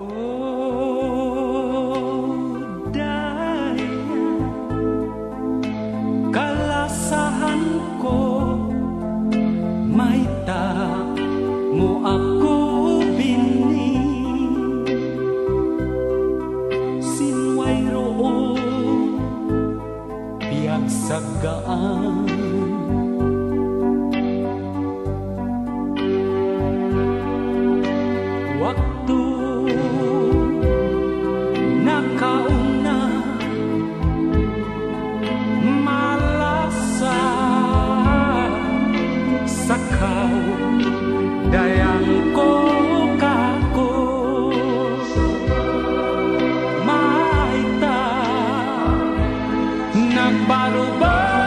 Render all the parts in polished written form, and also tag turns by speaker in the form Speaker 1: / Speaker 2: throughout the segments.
Speaker 1: Oh daya kalasahan ko maita mo ako bini sinway roon biag sagaan waktu nakauna malasa sakaw dayang ko kako maita nagbaruba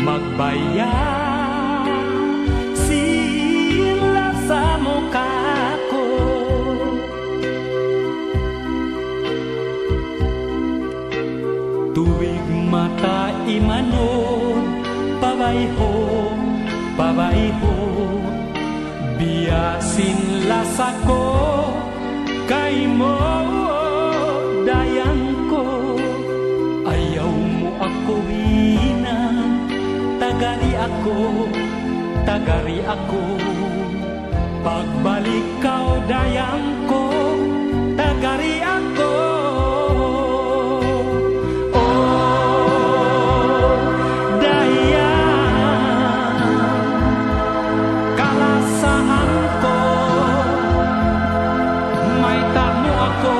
Speaker 1: magbaya sila sa mukha ko tuwig mata imanon pabayho biyasin lasa ko kay mo dayang ko ayaw mo ako tagari ako pagbalik kau dayang ko tagari ako oh dayang kalasahan ko may tamo ako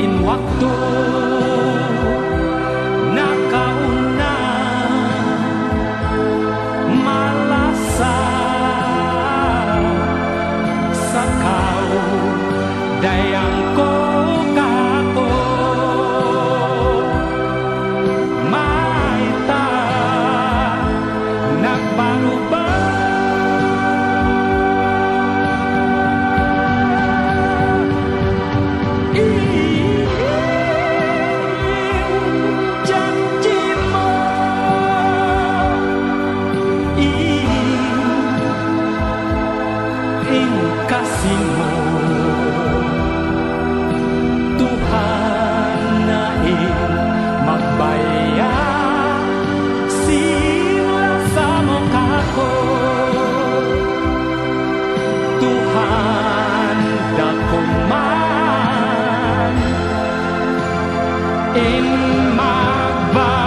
Speaker 1: in waktu nakauna malasa sakaw dayang ko kako maita nagbaruba kasihmu Tuhan naing magbaya sila sa mukha ko Tuhan dakuman in magbaya